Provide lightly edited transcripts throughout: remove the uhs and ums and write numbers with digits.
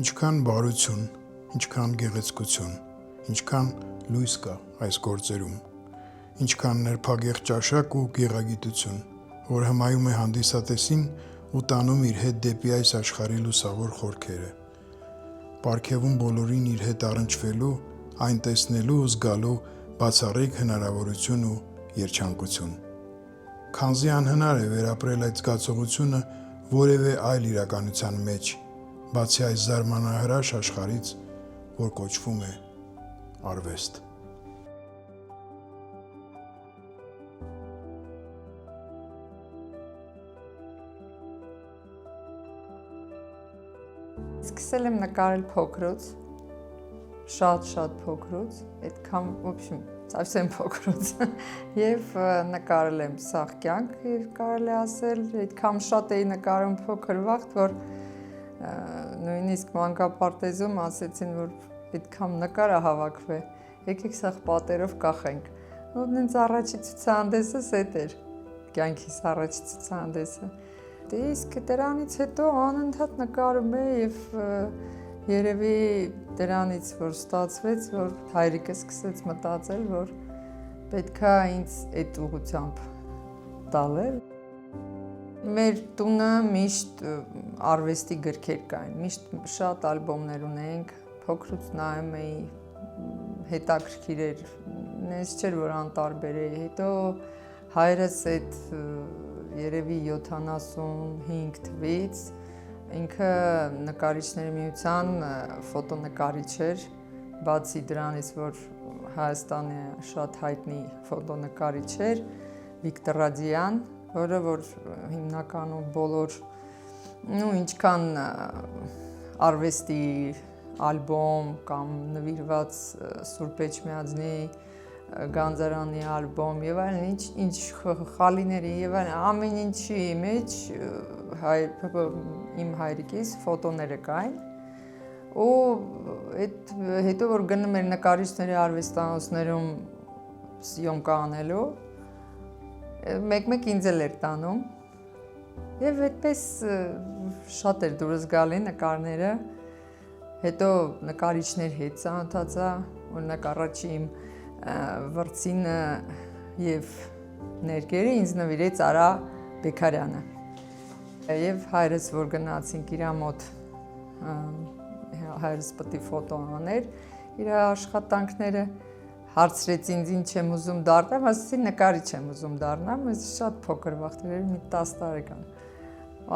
Ինչքան բարություն, ինչքան գեղեցկություն, ինչքան լույս կա այս գործերում, ինչքան նրբագեղ ճաշակ ու գեղագիտություն, որ հմայում է հանդիսատեսին ու տանում իր հետ դեպի այս աշխարհի լուսավոր խորքերը, պարգևում բոլորին իր հետ առնչվելու, այն տեսնելու ու զգալու բացառիկ հնարավորություն ու երջանկություն։ Քանզի անհնար է վերապրել այդ զգացողությունը որևէ այլ իրականության մեջ, բացի այս զարմանահրաշ աշխարհից, որ կոչվում է արվեստ։ Սկսել եմ նկարել փոքրուց, շատ փոքրուց, այդքան, в общем, совсем փոքրուց, եւ նկարել եմ սաղ կյանք, կարելի ասել, այդքան շատ էի նկարում փոքր վաղտ, որ նույնիսկ մանկապարտեզում ասեցին, որ այդքան նկարը հավաքվե, եկեք սաղ պատերով կախենք։ Ու նենց առաջի ցուցահանդեսս էդ էր, կյանքիս առաջի ցուցահանդեսը։ Իսկ դրանից հետո անընդհատ նկարում էի եւ երևի դրանից որ ստացվեց, որ հայրիկը սկսեց մտածել, որ պետքա ինձ այդ ուղղությամբ տալել։ Մեր տունը միշտ արվեստի գրքեր կային, միշտ շատ ալբոմներ ունենք, փոքրուց նայում էի, հետաքրքիր էր, նենց չէր որ անտարբեր էի, հետո հայրս այդ երևի 75 թվից ինքը նկարիչների միության ֆոտոնկարիչ էր, բացի դրանից, որ Հայաստանի շատ հայտնի ֆոտոնկարիչ էր, Վիկտոր Ռադյան, որը որ հիմնականում բոլոր, ինչքան արվեստի ալբոմ կամ նվիրված Սուրբ Էջմիածնի Գանձարանի ալբոմ եւ այլն, ինչ խալիների եւ այլն, ամեն ինչի մեջ իմ հայրիկիս ֆոտոները կային, ու հետո որ գնում էր նկարիչների արվեստանոցներում սյոմկա անելու, մեկ-մեկ ինձ էլ էր տանում եւ այդպես շատ էր դուրս գալի նկարները, հետո նկարիչներ հետ ծանոթացա, օրինակ առաջի իմ վրձինը եւ ներկերը ինձ նվիրեց Արա Բեկարյանը եւ հայրս որ գնացինք իր մոտ, հայրս պետք է ֆոտո աներ իր աշխատանքները, հարցրեց ինձ ինչ եմ ուզում դառնալ, ասեցի նկարիչ եմ ուզում դառնալ, ես շատ փոքր վաղ էր, մի 10 տարեկան։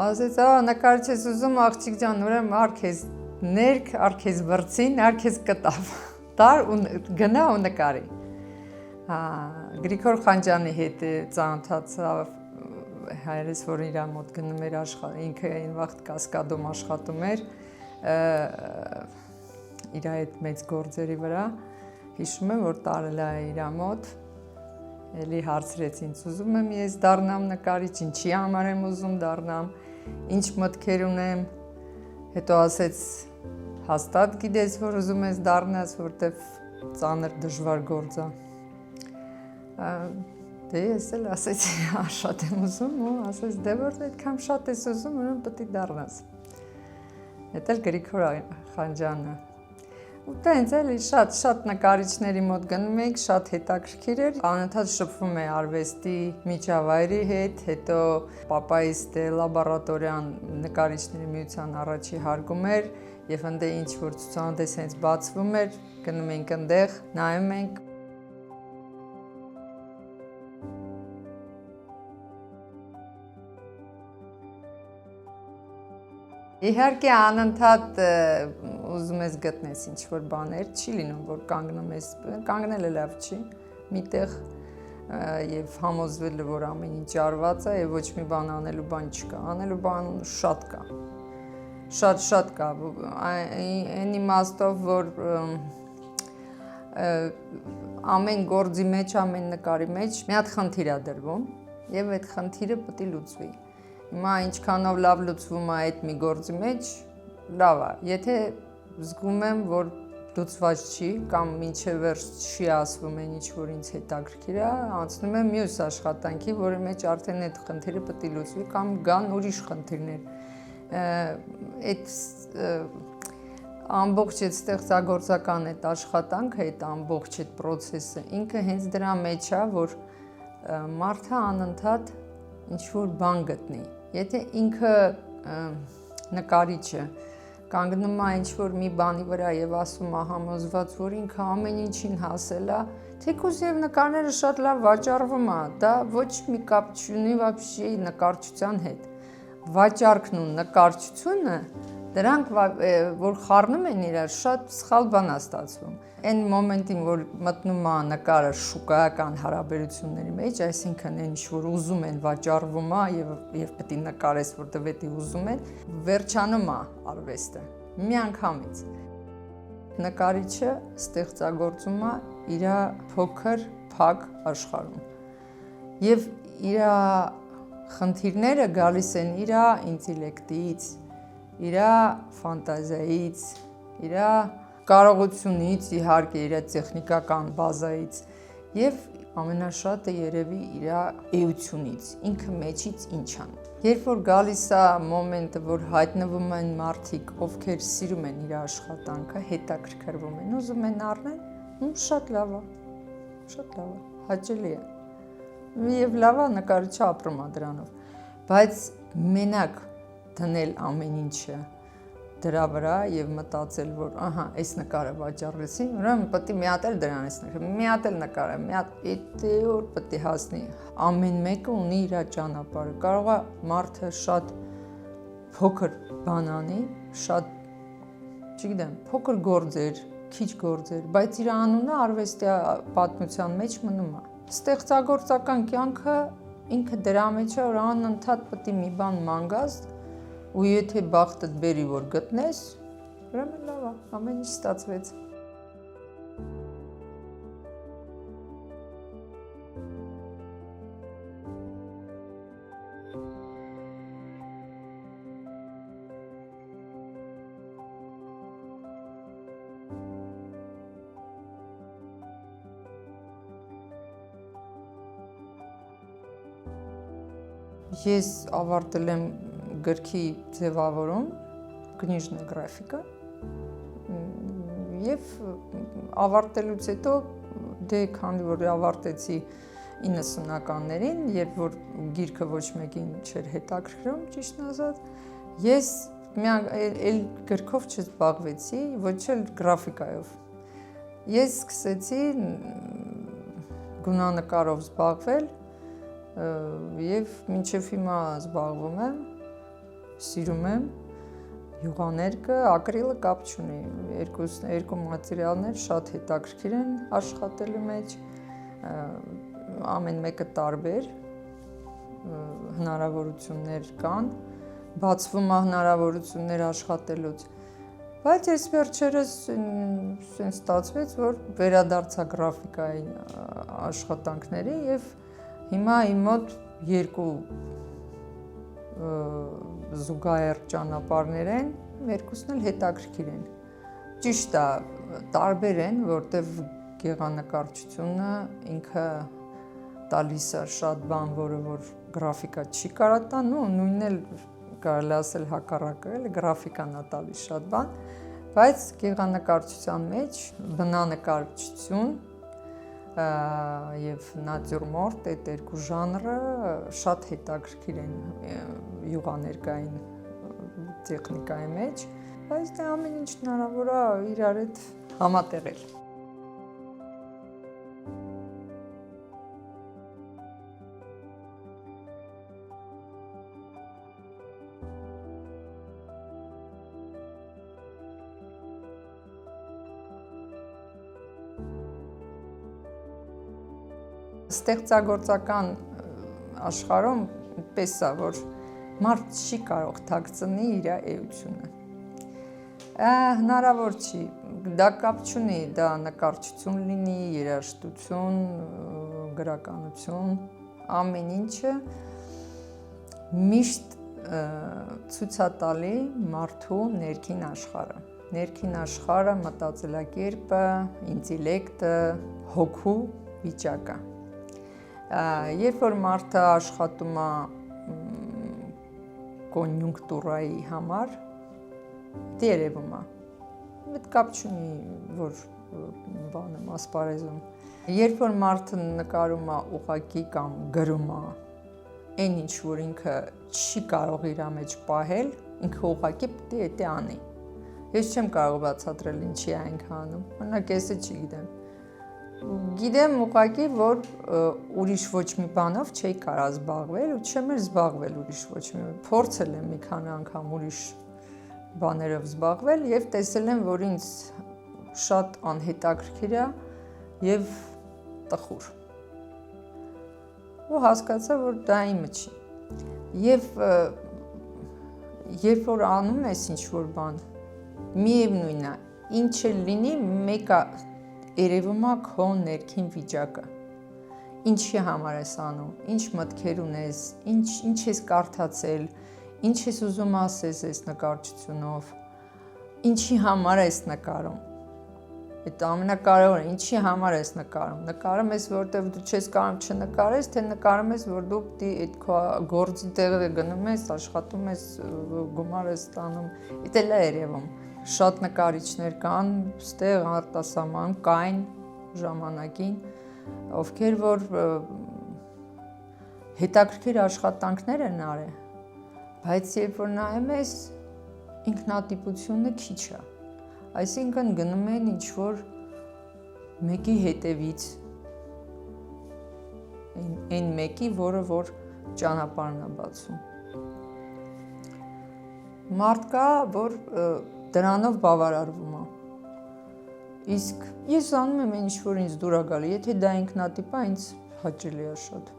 Ասեց, նկարիչ ես ուզում, աղջիկ ջան, ուրեմն արքեզ ներք, արքեզ վրձին, արքեզ կտավ, տար ու գնա ու նկարի։ Գրիգոր Խանջյանի հետ ծանոթացա, հայրս որ իր մոտ գնում էր ինքը այն վաղտ Կասկադում աշխատում էր, իր այդ մեծ գործերի վրա, հիշում եմ, որ տարել է իր մոտ, էլի հարցրեց ինձ, ուզում եմ ես դառնամ նկարիչ, ինչի համար եմ ուզում դառնամ, ինչ մտքեր ունեմ, հետո ասեց, հաստատ գիտես, որ ուզում ես դառնաս, որտեվ ծանր դժվար գործ է։ Դե ես էլ ասեցի, շատ եմ ուզում, ու ասեց, դե որ այդքան շատ ես ուզում, ուրեմն պետք է դառնաս։ Էդ էլ Գրիգոր Խանջյանը։ Ու տենց էլի շատ նկարիչների մոտ գնում ենք, շատ հետաքրքիր էր, անընդհատ շփվում է արվեստի միջավայրի հետ, հետո պապայիս լաբորատորիան նկարիչների միության առաջի հարգում էր, եւ ընդ ինչ որ ցուցահանդես հենց բացվում էր, գնում ենք այնտեղ, նայում ենք։ Իհարկե անընդհատ ուզում ես գտնես ինչ-որ բաներ, չի լինում, որ կանգնում ես, կանգնելը լավ չի, միտեղ եւ համոզվելը, որ ամեն ինչ արված է եւ ոչ մի բան անելու բան չկա, անելու բան շատ կա, շատ կա, այն իմաստով, որ ամեն գործի մեջ, ամեն նկարի մեջ մի հատ խնդիր է դրվում եւ այդ խնդիրը պետք է լուծվի։ Հիմա ինչքանով լավ լուծվում է այդ մի գործի մեջ, լավ է, եթե զգում եմ, որ լուծված չի կամ մինչև վերջ չի ասվում այն ինչ որ ինձ հետաքրքիր է, անցնում եմ մյուս աշխատանքի, որի մեջ արդեն այդ խնդիրը պետք է լուծվի կամ գան ուրիշ խնդիրներ։ Այդ ամբողջ այդ ստեղծագործական այդ աշխատանքը, այդ ամբողջ այդ process-ը ինքը հենց դրա մեջ է, որ մարդը անընդհատ ինչ-որ բան գտնի։ Եթե ինքը նկարիչը կանգնում է ինչ-որ մի բանի վրա եւ ասում է համոզված, որ ինքը ամեն ինչին հասել է, թեկուզ եւ նկարները շատ լավ վաճառվում է, դա ոչ մի կապ չունի вообще նկարչության հետ։ Վաճառքն ու նկարչությունը դրանք որ խառնում են իրար, շատ սխալ բան է ստացվում։ Այն մոմենտին, որ մտնում է նկարը շուկայական հարաբերությունների մեջ, այսինքն այն ինչ որ ուզում են վաճառվում է եւ պետք է նկարես, որտեղ պետք է ուզում են, վերջանում է արվեստը միանգամից։ Նկարիչը ստեղծագործում է իր փոքր փակ աշխարհում եւ իր խնդիրները գալիս են իր ինտելեկտից, իր ֆանտազիայից, իր կարողությունից, իհարկե իր տեխնիկական բազայից եւ ամենաշատը երևի իր էությունից, ինքը մեջից ինչան։ Երբ որ գալիս է մոմենտը, որ հայտնվում են մարդիկ, ովքեր սիրում են իր աշխատանքը, հետաքրքրվում են, ուզում են առնել, շատ լավ է, հաճելի է։ Եվ լավ է նկարիչը ապրում է դրանով, բայց մենակ դնել ամեն ինչը դրա վրա եւ մտածել, որ ահա, այս նկարը վաճառեցի, ուրեմն պետք է մի հատ էլ դրանից նկարը, մի հատ էլ նկարը, մի հատ էտեոր պետք է հասնի։ Ամեն մեկը ունի իր ճանապարհը։ Կարող է մարդը շատ փոքր բան անի, շատ, չգիտեմ, փոքր գործեր, քիչ գործեր, բայց իր անունը արվեստի պատմության մեջ մնում է։ Ստեղծագործական կյանքը ինքը դրա մեջ է, որ անընդհատ պետք է մի բան մանգաս, ու եթե բախտդ բերի, որ գտնես, ուրեմն լավ է, ամեն ինչ ստացվեց։ Ես ավարտել եմ գրքի ձևավորում, կնիժնա գրաֆիկա եւ ավարտելուց հետո դե քանի որ ավարտեցի 90-ականներին, երբ որ գիրքը ոչ մեկին չէր հետաքրքրում, ճիշտն ասած, ես այլ գրքով չզբաղվեցի, ոչ էլ գրաֆիկայով։ Ես սկսեցի գունանկարով զբաղվել եւ մինչեւ հիմա զբաղվում եմ, սիրում եմ յուղաներկը, ակրիլը կապ չունի, երկու մատերիալներ շատ հետաքրքիր են աշխատելու մեջ, ամեն մեկը տարբեր հնարավորություններ կան, բացվում է հնարավորություններ աշխատելուց, բայց այս վերջերս սենց ստացվեց, որ վերադարձա գրաֆիկայի աշխատանքների եւ հիմա իմ մոտ երկու զուգահեռ ճանապարհներ են, երկուսն էլ հետաքրքիր են։ Ճիշտ է, տարբեր են, որտեղ գեղանկարչությունը ինքը տալիս է շատ բան, որը որ գրաֆիկա չի կարա տան, ու նույնն էլ կարելի ասել հակառակը, էլ գրաֆիկան է տալիս շատ բան, բայց գեղանկարչության մեջ բնանկարչություն եւ նատյուրմորտ այդ երկու ժանրը շատ հետաքրքիր են յուղաներկային տեխնիկայի մեջ, բայց դա ամեն ինչ հնարավոր է իրար հետ համատեղել։ Ստեղծագործական աշխարհում պես է, որ մարդ չի կարող թաքցնի իր էությունը։ Հնարավոր չի, դա կապ չունի, դա նկարչություն լինի, երաժշտություն, գրականություն, ամեն ինչը միշտ ցույց է տալի մարդու ներքին աշխարհը։ Ներքին աշխարհը, մտածելակերպը, ինտելեկտը, հոգու վիճակը։ Երբ որ մարդը աշխատում է կոնյունկտուրայի համար, երևում է։ Այդ կապ չունի, որ բանը ասպարեզում։ Երբ որ մարդը նկարում է ուղղակի կամ գրում է, այն ինչ որ ինքը չի կարող իր մեջ պահել, ինքը ուղղակի պետք է դա անի։ Ես չեմ կարող բացատրել ինչի է այնքան անում։ Օրինակ ես չի գիտեմ։ Գիտեմ ուղղակի, որ ուրիշ ոչ մի բանով չի կարող զբաղվել ու չեմ զբաղվել ուրիշ ոչ մի։ Փորձել եմ մի քանի անգամ ուրիշ բաներով զբաղվել եւ տեսել եմ, որ ինձ շատ անհետաքրքիր է եւ տխուր։ Ու հասկացա, որ դա իմը չի։ Եվ երբ որ անում ես ինչ-որ բան, միևնույնն է, ինչ էլ լինի, մեկը երևում է քո ներքին վիճակը։ Ինչի համար ես անում, ինչ մտքեր ունես, ինչ ես կարդացել, ինչ ես ուզում ասես այս նկարչությունով, ինչի համար ես նկարում։ Այդ ամենակարևորը, ինչի համար ես նկարում։ Նկարում ես, որտեղ դու չես կարող չնկարես, թե նկարում ես, որ դու այդ քո գործի տեղը գնում ես, աշխատում ես, գումար ես ստանում։ Դա էլ է երևում։ Շատ նկարիչներ կան, ստեղ արտասահման կային ժամանակին, ովքեր որ հետաքրքիր աշխատանքներ են արել, բայց երբ որ նայում ես, ինքնատիպությունը քիչ է։ Այսինքն գնում են ինչ-որ մեկի հետևից, այն մեկի, որը որ ճանապարհն է բացում։ Մարդ կա, որ դրանով բավարարվում է։ Իսկ ես անում եմ ինչ որ ինձ դուր է գալի, եթե դա ինքնատիպ է, ինձ հաճելի է շատ։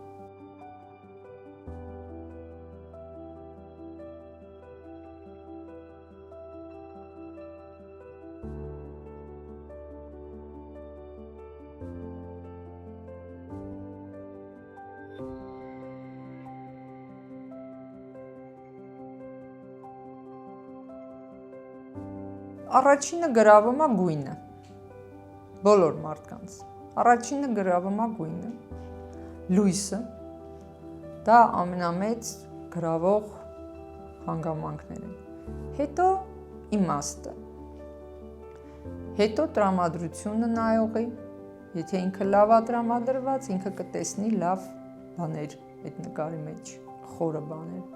Առաջինը գրավում է գույնը, բոլոր մարդկանց, առաջինը գրավում է գույնը, լույսը, դա ամենամեծ գրավող հանգամանքներ են, հետո իմաստը, հետո տրամադրությունը նայողի, եթե ինքը լավ է տրամադրված, ինքը կտեսնի լավ բաներ այդ նկարի մեջ, խորը բաներ,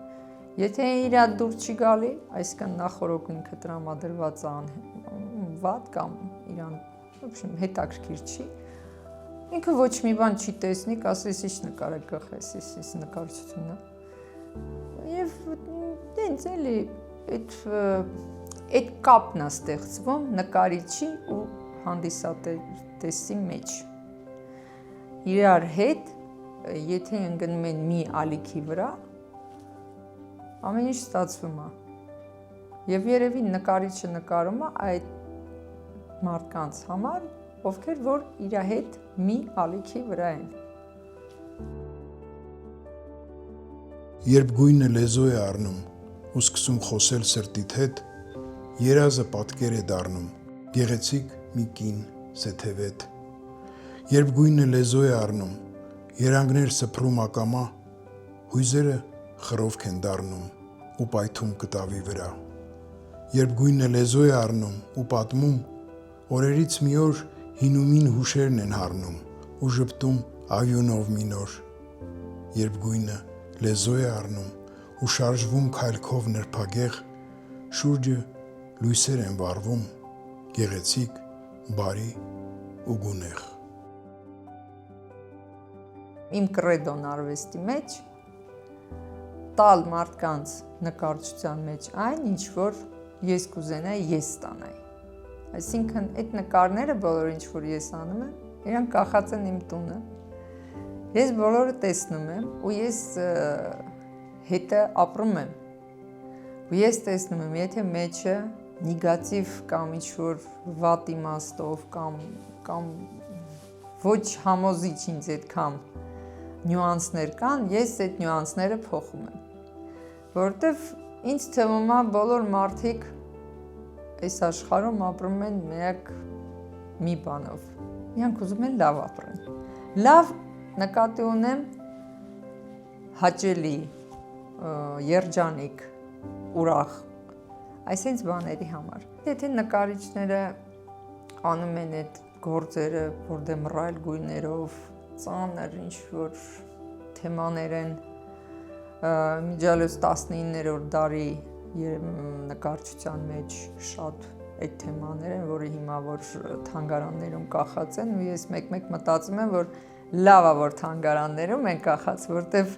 եթե իրա դուր չի գալի, այսինքն նախորոք ինքը տրամադրված վատ կամ իրան հետաքրքիր չի, ինքը ոչ մի բան չի տեսնի, կասես ինչ նկարը կխես, այս նկարչությունը։ Եվ դենց էլի այդ կապն է ստեղծվում նկարիչի ու հանդիսատեսի մեջ։ Իրար հետ, եթե ընկնում են մի ալիքի վրա, ամեն ինչ ստացվում է։ Եվ երևի նկարիչը նկարում է այդ մարդկանց համար, ովքեր որ իր հետ մի ալիքի վրա են։ Երբ գույնը լեզու է առնում ու սկսում խոսել սրտիդ հետ, երազը պատկեր է դառնում, գեղեցիկ մի կին սեթևետ։ Երբ գույնը լեզու է առնում, երանգներ սփռում ակամա, հույզերը խռովք են դառնում ու պայթում կտավի վրա։ Երբ գույնը լեզու է առնում ու պատմում, օրերից մի օր հինումին հուշերն են հառնում ու ժպտում ավյունով մի նոր։ Երբ գույնը լեզու է առնում ու շարժվում քայլքով նրբագեղ, շուրջը լույսեր են վառվում, գեղեցիկ, բարի ու գունեղ։ Իմ կռեդոն արվեստի մեջ տալ մարդկանց նկարչության մեջ այն, ինչ որ ես կուզենայի ես ստանայի։ Այսինքն այդ նկարները բոլոր ինչ որ ես անում եմ, իրանք կախած են իմ տունը։ Ես բոլորը տեսնում եմ ու ես հետը ապրում եմ։ Ու ես տեսնում եմ, եթե մեջը նեգատիվ կամ ինչ որ վատ իմաստով կամ ոչ համոզիչ ինձ այդքան նյուանսներ կան, ես այդ նյուանսները փոխում եմ։ Որովհետև ինձ թվում է բոլոր մարդիկ այս աշխարհում ապրում են միակ մի բանով։ Իրանք ուզում են լավ ապրեն։ Լավ նկատի ունեմ հաճելի, երջանիկ, ուրախ, այսինքն բաների համար։ Եթե նկարիչները անում են այդ գործերը, որտեղ մռայլ գույներով, ծանր ինչ-որ թեմաներ են, միջալյուց 19-րդ դարի նկարչության մեջ շատ այդ թեմաներ են, որը հիմա որ թանգարաններում կախած են, ու ես մեկ-մեկ մտածում եմ, որ լավ է, որ թանգարաններում են կախած, որտեվ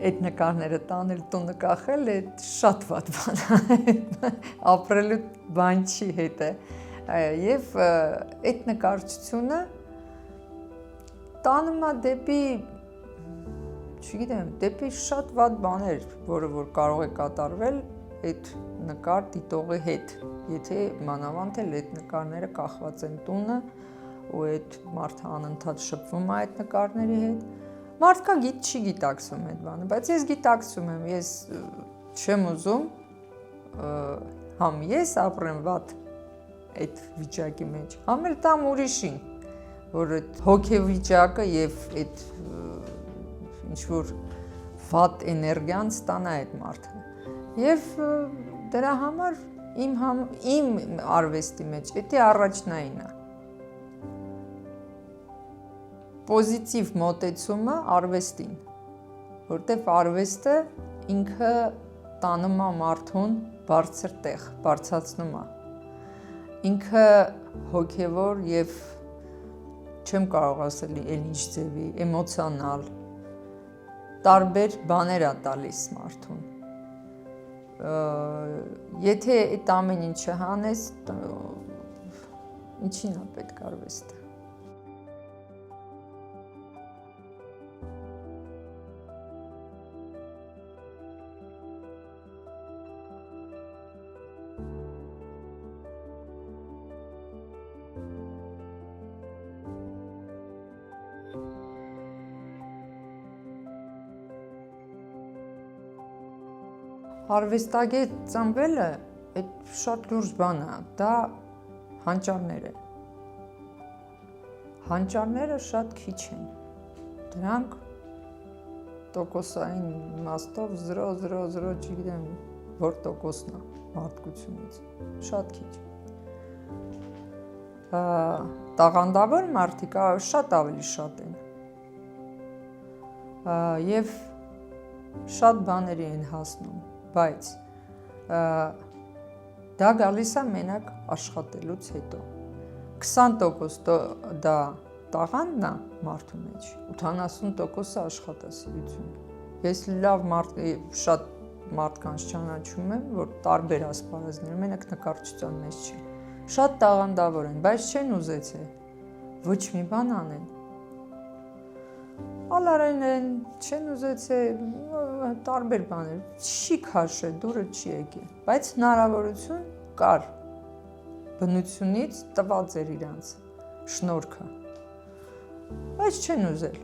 այդ նկարները տանել տունը կախել, այդ շատ վատ բան է, ապրելու բան չի հետ է, եւ այդ նկարչությունը տանում է դեպի, չգիտեմ, դեպի շատ վատ բաներ, որը որ կարող է կատարվել այդ նկար դիտողի հետ, եթե մանավանդ էլ այդ նկարները կախված են տունը, ու այդ մարդը անընդհատ շփվում է այդ նկարների հետ, մարդկա չի գիտակցում այդ բանը, բայց ես գիտակցում եմ, ես չեմ ուզում, համ ես ապրեմ վատ այդ վիճակի մեջ, համ էլ տամ ուրիշին, որ այդ հոգեվիճակը եւ այդ ինչ-որ վատ էներգիան ստանա այդ մարդը։ Եվ դրա համար իմ արվեստի մեջ դա առաջնայինն է։ Պոզիտիվ մոտեցումը արվեստին, որտեղ արվեստը ինքը տանում է մարդուն բարձր տեղ, բարձրացնում է։ Ինքը հոգևոր եւ չեմ կարող ասել էլ ինչ ձևի, էմոցիոնալ տարբեր բաներ է տալիս մարդուն։ Եթե այդ ամեն ինչը հանես, ինչին է պետք արվեստը։ Արվեստագետ ծնվելը այդ շատ լուրջ բան է, դա հանճարներ են։ Հանճարները շատ քիչ են։ Դրանք տոկոսային իմաստով 0.00 չգիտեմ որ տոկոսն է մարդկությունից, շատ քիչ։ Տաղանդավոր մարդիկ շատ ավելի շատ են։ Եվ շատ բաների են հասնում, բայց դա գալիս է մենակ աշխատելուց հետո։ 20% դա տաղանդն է մարդու մեջ, 80% աշխատասիրություն։ Ես լավ շատ մարդկանց ճանաչում եմ, որ տարբեր ասպարեզներ, մենակ նկարչության մեջ չի։ Շատ տաղանդավոր են, բայց չեն ուզեցել ոչ մի բան անեն։ Ալարեն են, չեն ուզեցել, տարբեր բաներ, չի քաշել, դուրը չի եկել, բայց հնարավորություն կար, բնությունից տված էր իրանց շնորհքը, բայց չեն ուզել։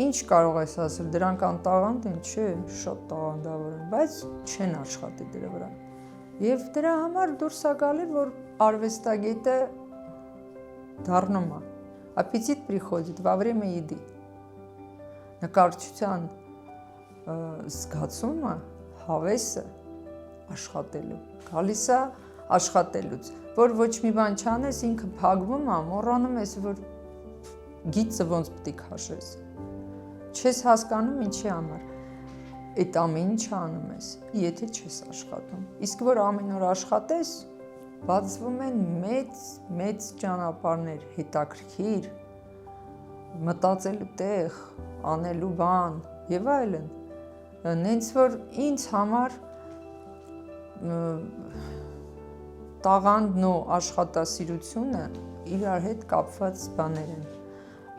Ինչ կարող ես ասել, դրանք անտաղանդ են, չէ, շատ տաղանդավոր են, բայց չեն աշխատի դրա վրա։ Եվ դրա համար դուրս է գալի, որ արվեստագետը դառնում է, аппетит приходит во время еды։ Նկարչության զգացումը, հավեսը աշխատելու, գալիս է աշխատելուց, որ ոչ մի բան չանես, ինքը փակվում է, մոռանում ես, որ գիծը ոնց պետք է քաշես։ Չես հասկանում ինչի համար այդ ամեն ինչը անում ես, եթե չես աշխատում։ Իսկ որ ամեն օր աշխատես, բացվում են մեծ ճանապարհներ, հետաքրքիր, մտածելու տեղ, անելու բան եւ այլն։ Նենց որ ինձ համար տաղանդն ու աշխատասիրությունը իրար հետ կապված բաներ են։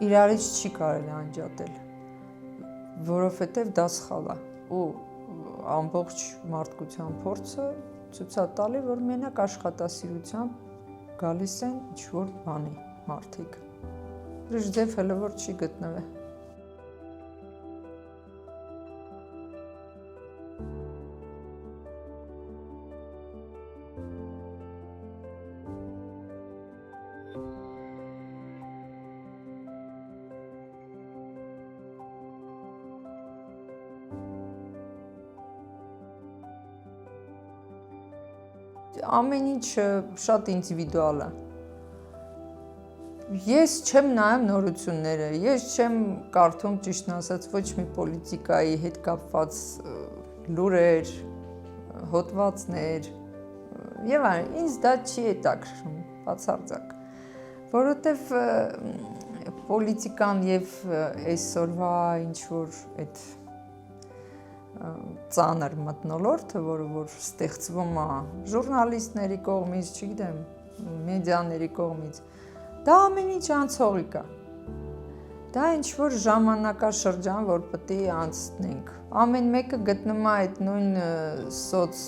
Իրարից չի կարելի անջատել, որովհետեւ դա սխալ է ու ամբողջ մարդկության փորձը ցույց է տալի, որ մենակ աշխատասիրությամբ գալիս են ինչ-որ բանի մարդիկ։ Ուրիշ ձև հələ որ չի գտնվել։ ամեն ինչը շատ ինդիվիդուալ է։ Ես չեմ նայում նորությունները, ես չեմ կարդում ճիշտն ասած ոչ մի պոլիտիկայի հետ կապված լուրեր, հոդվածներ եւ այլն, ինձ դա չի հետաքրքրում, բացարձակ, որովհետեւ պոլիտիկան եւ այսօրվա ինչ որ այդ ծանր մթնոլորտը, որ ստեղծվում է ժուրնալիստների կողմից, չգիտեմ, մեդիաների կողմից, դա ամեն ինչ անցողիկ է։ Դա ինչ որ ժամանակաշրջան, որ պետք է անցնենք։ Ամեն մեկը գտնում է այդ նույն սոց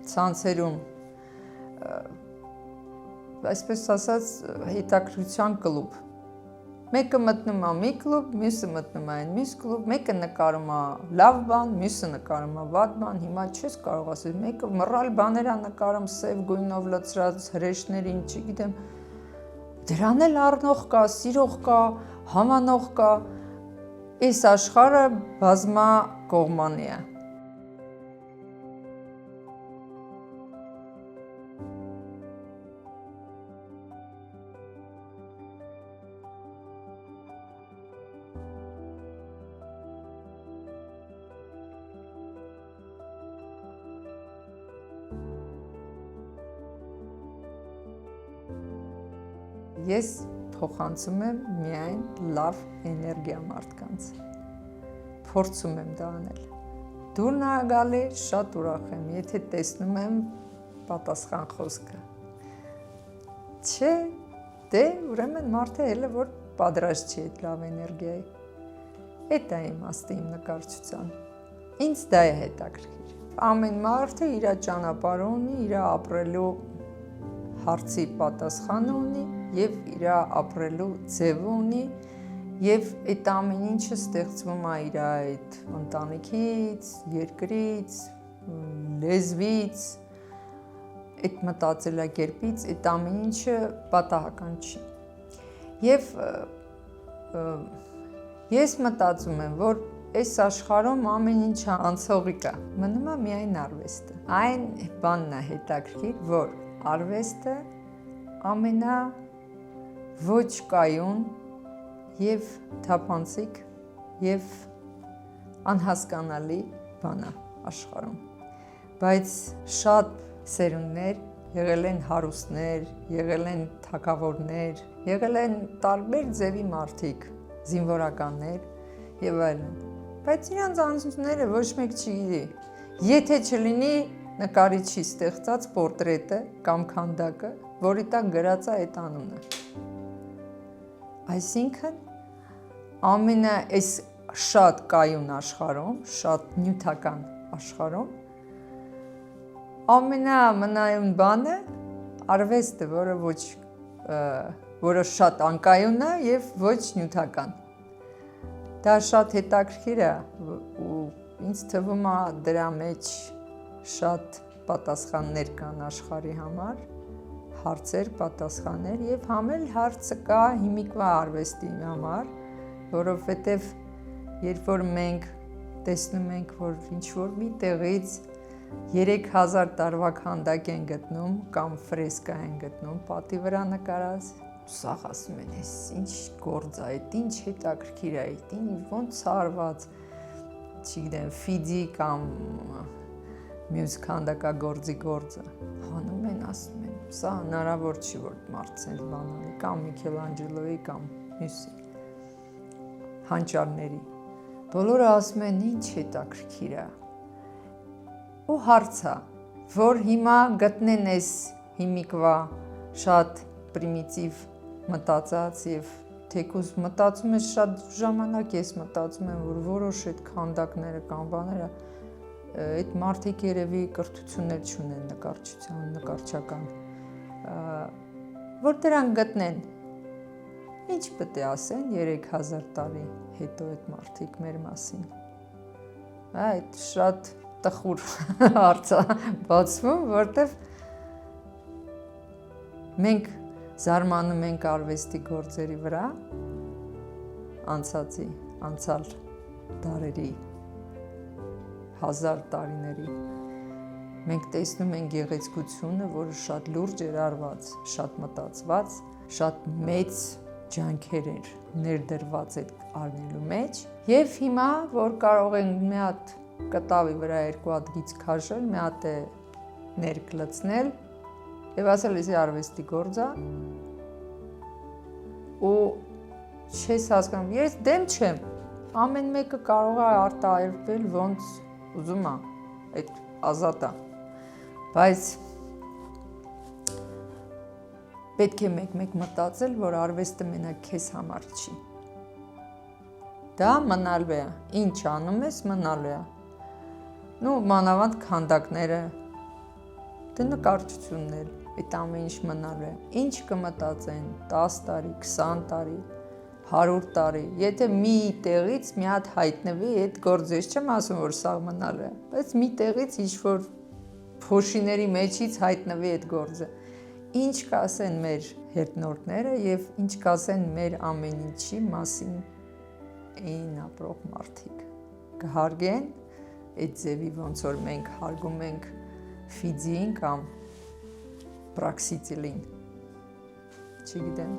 ցանցերում, այսպես ասած, հետաքրքրության կլուբ։ Մեկը մտնում է մի կլուբ, մյուսը մտնում է այն մյուս կլուբ, մեկը նկարում է լավ բան, մյուսը նկարում է վատ բան, հիմա չես կարող ասել, մեկը մռայլ բաներ է նկարում սև գույնով լցրած հրեշներին, չգիտեմ, դրան էլ առնող կա, սիրող կա, համանող կա, այս աշխարհը բազմա կողմանի է։ Ես փոխանցում եմ միայն լավ էներգիա մարդկանց։ Փորձում եմ դա անել։ Դուր նայգալի շատ ուրախ եմ, եթե տեսնում եմ պատասխան խոսքը։ Չէ, դե ուրեմն մարդը հենց որ պատրաստ չի այդ լավ էներգիայի։ Այդ է իմաստը իմ նկարչության։ Ինձ դա է հետաքրքիր։ Ամեն մարդը իր ճանապարհը ունի, իր ապրելու հարցի պատասխանը ունի եւ իր ապրելու ձևը ունի եւ այդ ամեն ինչը ստեղծվում է իր այդ ընտանիքից, երկրից, լեզվից, այդ մտածելակերպից, այդ ամեն ինչը պատահական չի։ Եվ ես մտածում եմ, որ այս աշխարհում ամեն ինչը անցողիկ է, մնում է միայն արվեստը։ Այն բանն է հետաքրքիր, որ արվեստը ամենա ոչ կայուն եւ թափանցիկ եւ անհասկանալի բան է աշխարհում։ Բայց շատ սերունդներ եղել են հարուստներ, եղել են թագավորներ, եղել են տարբեր ձևի մարդիկ, զինվորականներ եւ այլն։ Բայց իրանց անձնությունները ոչ մեկ չգիտի։ Եթե չլինի նկարիչի ստեղծած պորտրետը կամ քանդակը, որի տակ գրած է այդ անունը։ Այսինքն ամենա այս շատ կայուն աշխարհում, շատ նյութական աշխարհում ամենամնայուն բանը արվեստը, որը շատ անկայուն է եւ ոչ նյութական։ Դա շատ հետաքրքիր է ու ինձ թվում է դրա մեջ շատ պատասխաններ կան աշխարհի համար, հարցեր, պատասխաններ եւ համել հարցը կա հիմիկվա արվեստի համար, որովհետեւ երբ որ մենք տեսնում ենք, որ ինչ որ մի տեղից 3000 տարվա քանդակ են գտնում կամ ֆրեսկա են գտնում, պատի վրա նկարած, սաղ ասում են, այս ինչ գործ է, այդ ինչ հետաքրքիր է, այդ ոնց արված, չգիտեմ, ֆիդի կամ մյուս քանդակագործի գործը, հանում են, ասում են, սա հնարավոր չի, որ մարդ սենց բան անի, կամ Միքելանջելոյի կամ մյուսի հանճարների, բոլորը ասում են, ինչ հետաքրքիր է, ու հարց է, որ հիմա գտնեն այս հիմիկվա շատ պրիմիտիվ մտածած եւ թեկուզ մտածում ես շատ ժամանակ ես մտածում եմ, որ որոշ այդ քանդակները կամ բաները այդ մարդիկ երևի կրթություններ չունեն նկարչական, որ դրանք գտնեն, ինչ պետք է ասեն 3000 տարի հետո այդ մարդիկ մեր մասին, այդ շատ տխուր հարց է բացվում, որտեվ մենք զարմանում ենք արվեստի գործերի վրա, անցալ դարերի, 1000 տարիների, մենք տեսնում ենք գեղեցկությունը, որը շատ լուրջ էր արված, շատ մտածված, շատ մեծ ջանքեր էր ներդրված այդ արնելու մեջ, եւ հիմա, որ կարող ենք մի հատ կտավի վրա երկու հատ գիծ քաշել, մի հատ է ներք լցնել եւ ասել էսի արվեստի գործ է, ու չես հասկանում, ես դեմ չեմ, ամեն մեկը կարող է արտահայտվել ոնց ուզում է, այդ ազատ է, բայց պետք է մեկ-մեկ մտածել, որ արվեստը մենակ քեզ համար չի, դա մնալու է, ինչ անում ես մնալու է, նու մանավանդ քանդակները, դե նկարչությունն էլ, այդ ամեն ինչ մնալու է, ինչ կմտածեն 10 տարի, 20 տարի, 100 տարի, եթե մի տեղից մի հատ հայտնվի, այդ գործը ես չեմ ասում, որ սա մնալու է, բայց մի տեղից ինչ-որ փոշիների մեջից հայտնվի այդ գործը, ինչ կասեն մեր հետնորդները եւ ինչ կասեն մեր ամեն ինչի մասին այն ապրող մարդիկ, կհարգեն այդ ձևի ոնց որ մենք հարգում ենք Ֆիդին կամ Պրաքսիտիլին, չգիտեմ